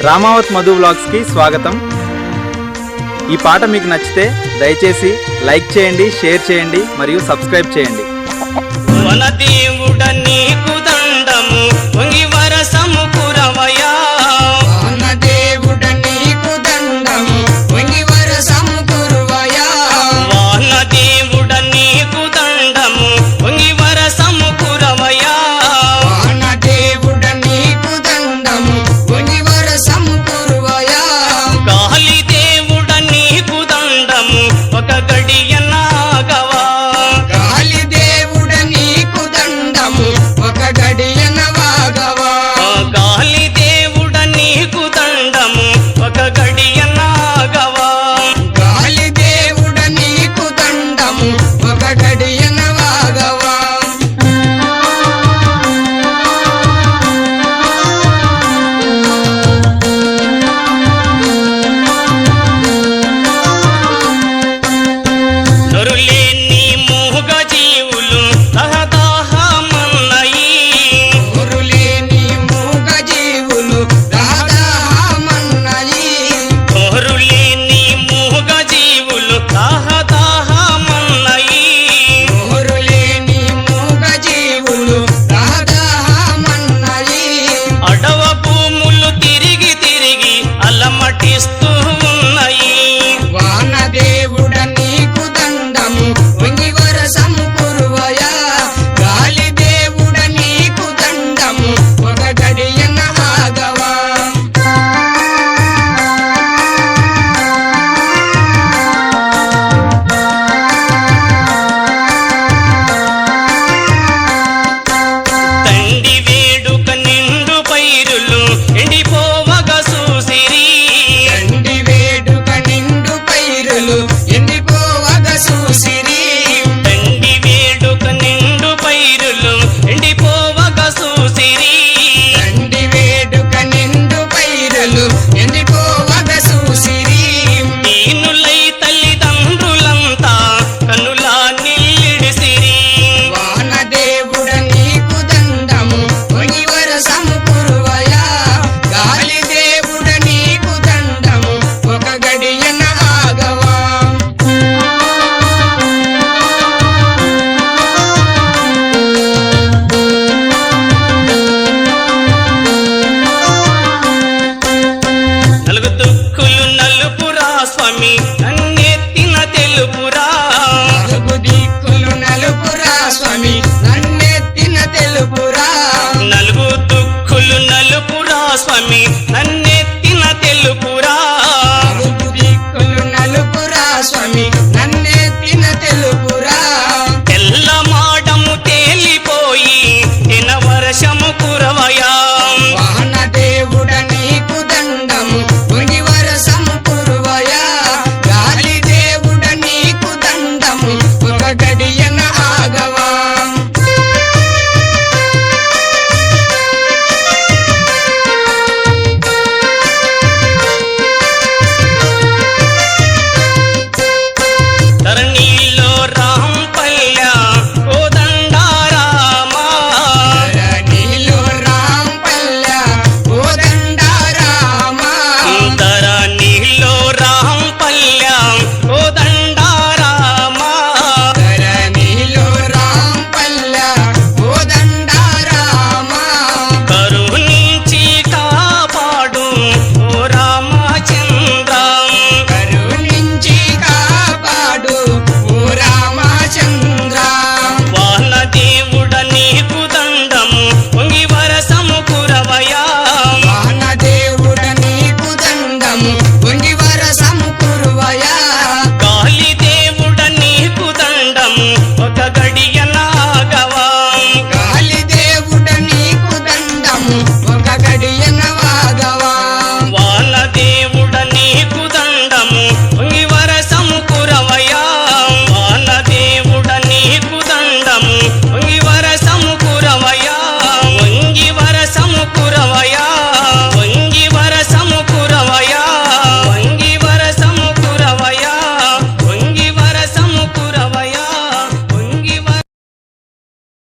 Ramavath Madhu vlogs కి స్వాగతం। ఈ పాట మీకు నచ్చితే దయచేసి లైక్ చేయండి, షేర్ చేయండి మరియు సబ్స్క్రైబ్ చేయండి। వనదేవుడ నీకు దండము వంగి వరసము కురవయా, వనదేవుడ నీకు దండము వంగి వరసము కురవయా, వనదేవుడ నీకు దండము వంగి వరసము కురవయా, వనదేవుడ నీకు దండము వంగి వరసము కురవయా, గాలి దేవుడ నీకు దండము ఒక గడియ నాగవా, గాలి దేవుడ నీకు దండము ఒక గడియన వాగవా, గాలి దేవుడ నీకు దండము ఒక గడియ నాగవా, గాలి దేవుడ నీకు దండము ఒక గడియన వాగవా। నరులేని మూగ జీవులు దహదహమన్నయి, ఊరులేని మూగ జీవులు దాదామన్నయి, నరులేని మూగ జీవులు దహదహమన్నయి, ఊరులేని మూగ జీవులు దాదామన్నయి, అడవ భూములు తిరిగి తిరిగి అలమటిస్తూ ఉన్నాయి, వానదేవుడ నీకు దండము వంగి వరసము కురువయా, గాలి దేవుడ నీకు దండము ఒక గడియన ఆగవా। తండి వేడుక నిండు పైరులు ఎండిపోవగ చూసిరి, తండి వేడుక నిండు పైరులు ఎండిపోవగ చూసిరి, తండి వేడుక నిండు పైరులు ఎండిపోవగ చూసిరి, తండి వేడుక నిండు పైరులు ఎండిపోవగ చూసిరి, దీనులై తల్లిదండ్రులంతా కనులా నిల్లిడిసిరి, వానదేవుడ నీకు దండము వంగి వరసము కురువయా, గాలి దేవుడ నీకు దండము ఒక గడియన ఆగవా। నలుగు దుక్కులు నలుపురా స్వామి నన్నెత్తిన తెలుపురా, నలుగు దిక్కులు నలుపురా స్వామి నన్నెత్తిన తెలుపురా, నలుగు దుక్కులు నలుపురా స్వామి నన్ను